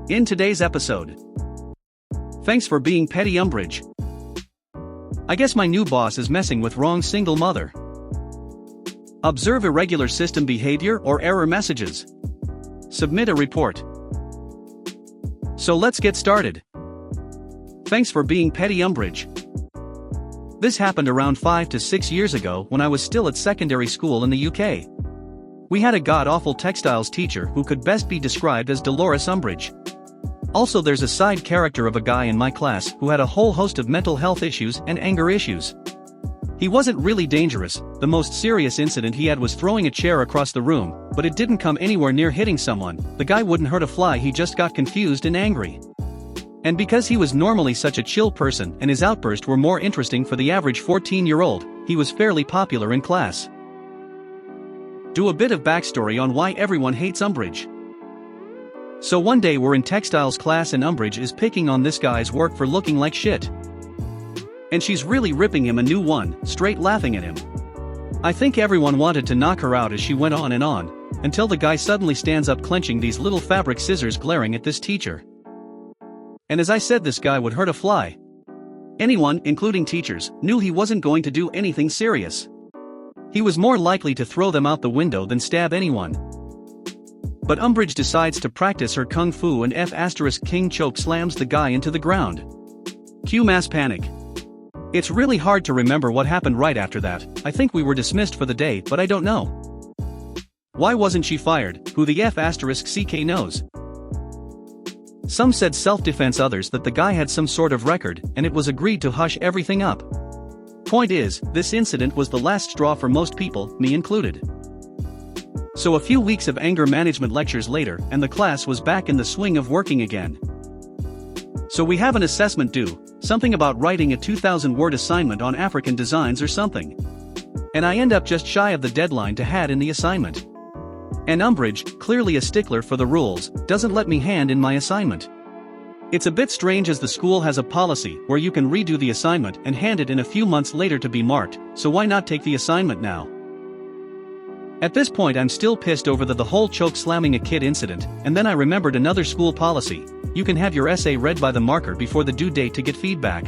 In today's episode. Thanks for being petty, Umbridge. I guess my new boss is messing with wrong single mother. Observe irregular system behavior or error messages. Submit a report. So let's get started. Thanks for being petty, Umbridge. This happened around 5 to 6 years ago when I was still at secondary school in the UK. We had a god-awful textiles teacher who could best be described as Dolores Umbridge. Also, there's a side character of a guy in my class who had a whole host of mental health issues and anger issues. He wasn't really dangerous. The most serious incident he had was throwing a chair across the room, but it didn't come anywhere near hitting someone. The guy wouldn't hurt a fly, he just got confused and angry. And because he was normally such a chill person and his outbursts were more interesting for the average 14-year-old, he was fairly popular in class. Do a bit of backstory on why everyone hates Umbridge. So one day we're in textiles class and Umbridge is picking on this guy's work for looking like shit. And she's really ripping him a new one, straight laughing at him. I think everyone wanted to knock her out as she went on, until the guy suddenly stands up clenching these little fabric scissors glaring at this teacher. And as I said, this guy would hurt a fly. Anyone, including teachers, knew he wasn't going to do anything serious. He was more likely to throw them out the window than stab anyone. But Umbridge decides to practice her kung fu and King choke slams the guy into the ground. Cue mass panic. It's really hard to remember what happened right after that. I think we were dismissed for the day, but I don't know. Why wasn't she fired? Who the CK knows? Some said self-defense, others that the guy had some sort of record, and it was agreed to hush everything up. Point is, this incident was the last straw for most people, me included. So a few weeks of anger management lectures later, and the class was back in the swing of working again. So we have an assessment due, something about writing a 2,000-word assignment on African designs or something. And I end up just shy of the deadline to hand in the assignment. And Umbridge, clearly a stickler for the rules, doesn't let me hand in my assignment. It's a bit strange as the school has a policy where you can redo the assignment and hand it in a few months later to be marked, so why not take the assignment now? At this point I'm still pissed over the whole choke slamming a kid incident, and then I remembered another school policy. You can have your essay read by the marker before the due date to get feedback.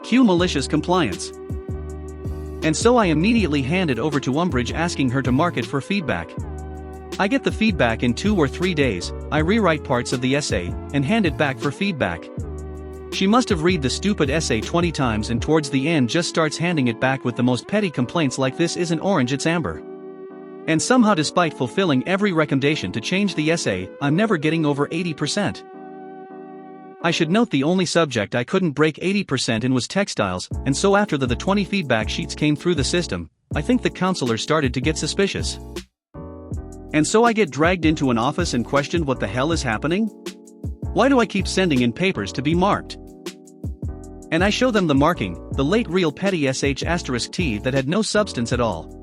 Cue malicious compliance. And so I immediately hand it over to Umbridge asking her to mark it for feedback. I get the feedback in 2 or 3 days, I rewrite parts of the essay, and hand it back for feedback. She must have read the stupid essay 20 times and towards the end just starts handing it back with the most petty complaints like this isn't orange, it's amber. And somehow, despite fulfilling every recommendation to change the essay, I'm never getting over 80%. I should note the only subject I couldn't break 80% in was textiles, and so after the 20 feedback sheets came through the system, I think the counselor started to get suspicious. And so I get dragged into an office and questioned what the hell is happening? Why do I keep sending in papers to be marked? And I show them the marking, the late real petty *T that had no substance at all.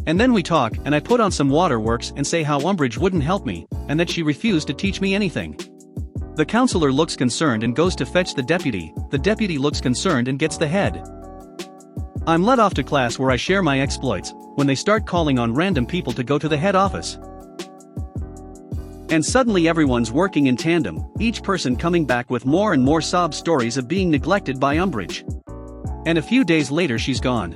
And then we talk, and I put on some waterworks and say how Umbridge wouldn't help me, and that she refused to teach me anything. The counselor looks concerned and goes to fetch the deputy looks concerned and gets the head. I'm let off to class where I share my exploits, when they start calling on random people to go to the head office. And suddenly everyone's working in tandem, each person coming back with more and more sob stories of being neglected by Umbridge. And a few days later she's gone.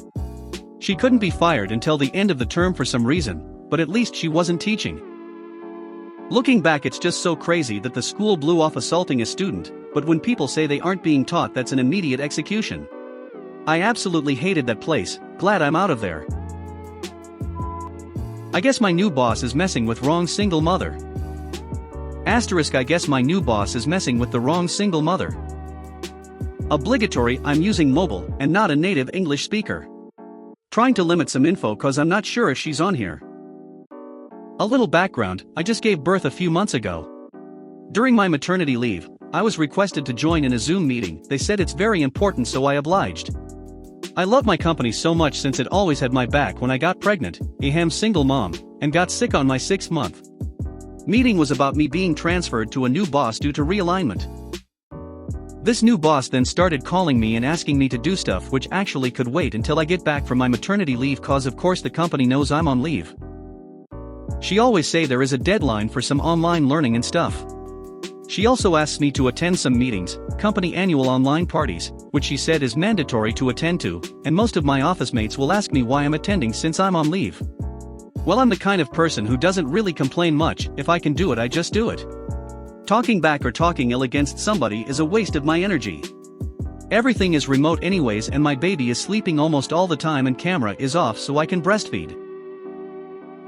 She couldn't be fired until the end of the term for some reason, but at least she wasn't teaching. Looking back, it's just so crazy that the school blew off assaulting a student, but when people say they aren't being taught, that's an immediate execution. I absolutely hated that place, glad I'm out of there. I guess my new boss is messing with wrong single mother. I guess my new boss is messing with the wrong single mother. Obligatory, I'm using mobile and not a native English speaker. Trying to limit some info cause I'm not sure if she's on here. A little background, I just gave birth a few months ago. During my maternity leave, I was requested to join in a Zoom meeting. They said it's very important, so I obliged. I love my company so much since it always had my back when I got pregnant, single mom, and got sick on my 6th month. Meeting was about me being transferred to a new boss due to realignment. This new boss then started calling me and asking me to do stuff which actually could wait until I get back from my maternity leave cause of course the company knows I'm on leave. She always say there is a deadline for some online learning and stuff. She also asks me to attend some meetings, company annual online parties, which she said is mandatory to attend to, and most of my office mates will ask me why I'm attending since I'm on leave. Well, I'm the kind of person who doesn't really complain much. If I can do it, I just do it. Talking back or talking ill against somebody is a waste of my energy. Everything is remote anyways, and my baby is sleeping almost all the time and camera is off so I can breastfeed.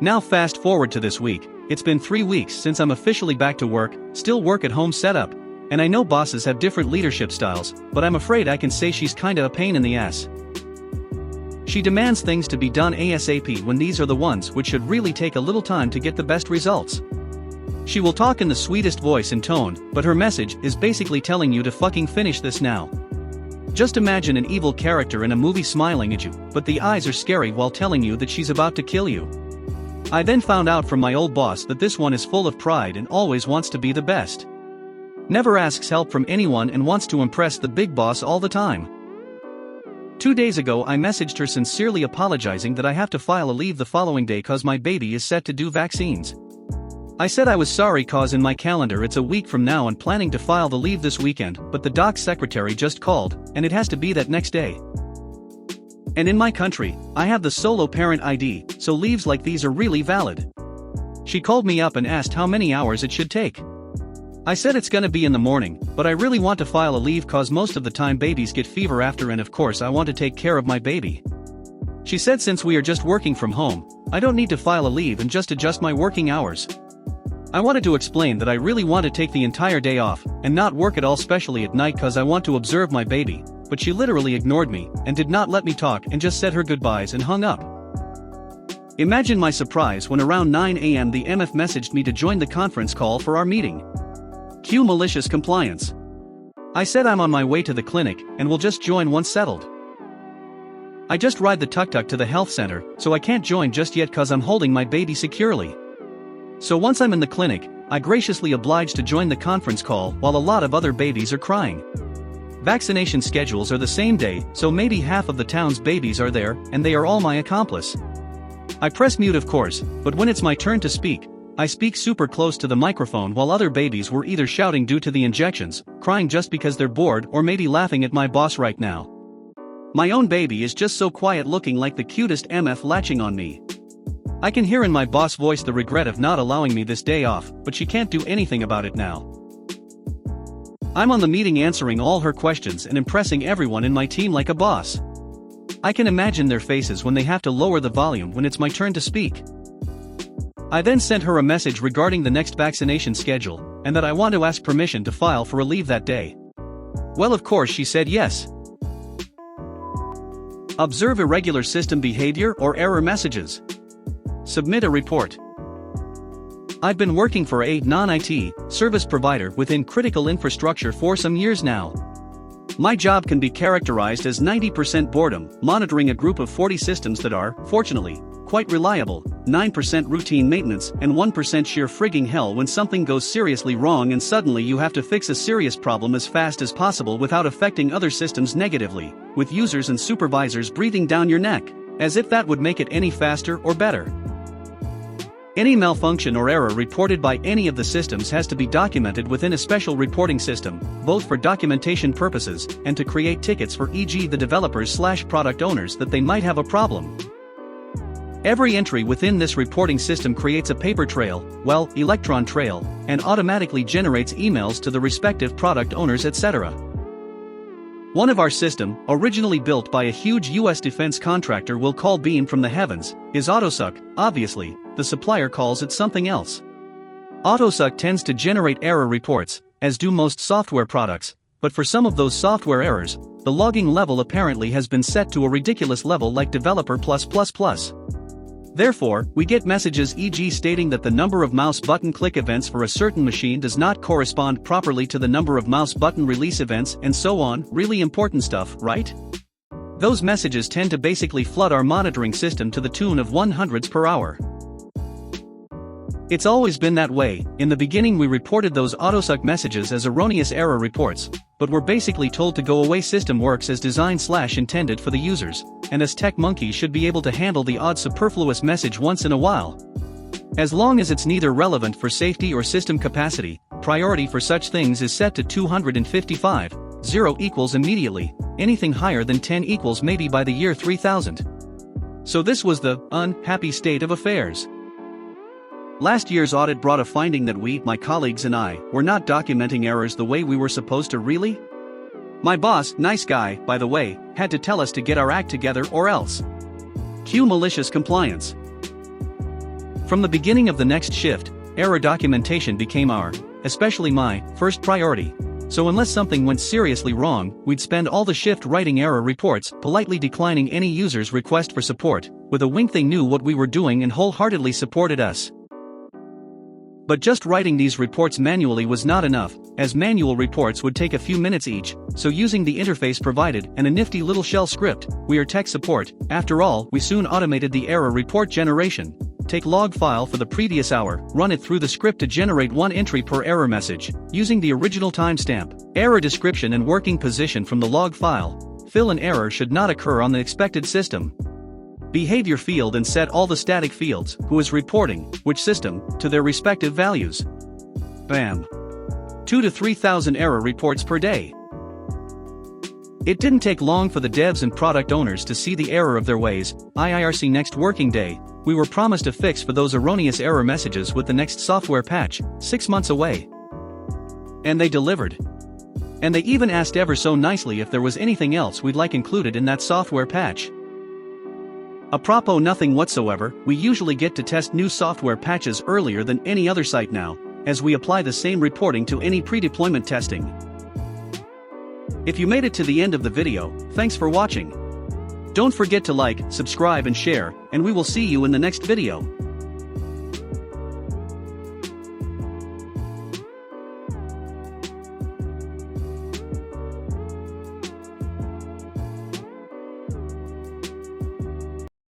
Now fast forward to this week. It's been 3 weeks since I'm officially back to work, still work at home setup, and I know bosses have different leadership styles, but I'm afraid I can say she's kinda a pain in the ass. She demands things to be done ASAP when these are the ones which should really take a little time to get the best results. She will talk in the sweetest voice and tone, but her message is basically telling you to fucking finish this now. Just imagine an evil character in a movie smiling at you, but the eyes are scary while telling you that she's about to kill you. I then found out from my old boss that this one is full of pride and always wants to be the best. Never asks help from anyone and wants to impress the big boss all the time. 2 days ago I messaged her sincerely apologizing that I have to file a leave the following day cause my baby is set to do vaccines. I said I was sorry cause in my calendar it's a week from now and planning to file the leave this weekend, but the doc's secretary just called, and it has to be that next day. And in my country, I have the solo parent ID, so leaves like these are really valid. She called me up and asked how many hours it should take. I said it's gonna be in the morning, but I really want to file a leave cause most of the time babies get fever after, and of course I want to take care of my baby. She said since we are just working from home, I don't need to file a leave and just adjust my working hours. I wanted to explain that I really want to take the entire day off, and not work at all, especially at night cause I want to observe my baby, but she literally ignored me, and did not let me talk and just said her goodbyes and hung up. Imagine my surprise when around 9 AM the MF messaged me to join the conference call for our meeting. Cue malicious compliance. I said I'm on my way to the clinic, and will just join once settled. I just ride the tuk-tuk to the health center, so I can't join just yet cause I'm holding my baby securely. So once I'm in the clinic, I graciously obliged to join the conference call while a lot of other babies are crying. Vaccination schedules are the same day, so maybe half of the town's babies are there, and they are all my accomplice. I press mute of course, but when it's my turn to speak, I speak super close to the microphone while other babies were either shouting due to the injections, crying just because they're bored, or maybe laughing at my boss right now. My own baby is just so quiet, looking like the cutest MF latching on me. I can hear in my boss' voice the regret of not allowing me this day off, but she can't do anything about it now. I'm on the meeting answering all her questions and impressing everyone in my team like a boss. I can imagine their faces when they have to lower the volume when it's my turn to speak. I then sent her a message regarding the next vaccination schedule, and that I want to ask permission to file for a leave that day. Well, of course she said yes. Observe irregular system behavior or error messages. Submit a report. I've been working for a non-IT service provider within critical infrastructure for some years now. My job can be characterized as 90% boredom, monitoring a group of 40 systems that are, fortunately, quite reliable, 9% routine maintenance, and 1% sheer frigging hell when something goes seriously wrong and suddenly you have to fix a serious problem as fast as possible without affecting other systems negatively, with users and supervisors breathing down your neck, as if that would make it any faster or better. Any malfunction or error reported by any of the systems has to be documented within a special reporting system, both for documentation purposes and to create tickets for e.g. the developers/product owners that they might have a problem. Every entry within this reporting system creates a paper trail, well, electron trail, and automatically generates emails to the respective product owners, etc. One of our system, originally built by a huge US defense contractor we'll call Beam from the heavens, is Autosuck. Obviously, the supplier calls it something else. Autosuck tends to generate error reports, as do most software products, but for some of those software errors, the logging level apparently has been set to a ridiculous level like developer+++. Therefore, we get messages e.g. stating that the number of mouse button click events for a certain machine does not correspond properly to the number of mouse button release events and so on. Really important stuff, right? Those messages tend to basically flood our monitoring system to the tune of 100s per hour. It's always been that way. In the beginning we reported those Autosuck messages as erroneous error reports, but we're basically told to go away. System works as designed/intended for the users, and as tech monkey should be able to handle the odd superfluous message once in a while. As long as it's neither relevant for safety or system capacity, priority for such things is set to 255, 0 equals immediately, anything higher than 10 equals maybe by the year 3000. So this was the unhappy state of affairs. Last year's audit brought a finding that we, my colleagues and I, were not documenting errors the way we were supposed to. Really? My boss, nice guy, by the way, had to tell us to get our act together or else. Cue malicious compliance. From the beginning of the next shift, error documentation became our, especially my, first priority. So unless something went seriously wrong, we'd spend all the shift writing error reports, politely declining any user's request for support. With a wink they knew what we were doing and wholeheartedly supported us. But just writing these reports manually was not enough, as manual reports would take a few minutes each, so using the interface provided and a nifty little shell script, we are tech support. After all, we soon automated the error report generation. Take log file for the previous hour, run it through the script to generate one entry per error message, using the original timestamp, error description and working position from the log file. Fill an error should not occur on the expected system. Behavior field and set all the static fields, who is reporting, which system, to their respective values. Bam! 2,000 to 3,000 error reports per day. It didn't take long for the devs and product owners to see the error of their ways. IIRC next working day, we were promised a fix for those erroneous error messages with the next software patch, 6 months away. And they delivered. And they even asked ever so nicely if there was anything else we'd like included in that software patch. Apropos nothing whatsoever, we usually get to test new software patches earlier than any other site now, as we apply the same reporting to any pre-deployment testing. If you made it to the end of the video, thanks for watching. Don't forget to like, subscribe and share, and we will see you in the next video.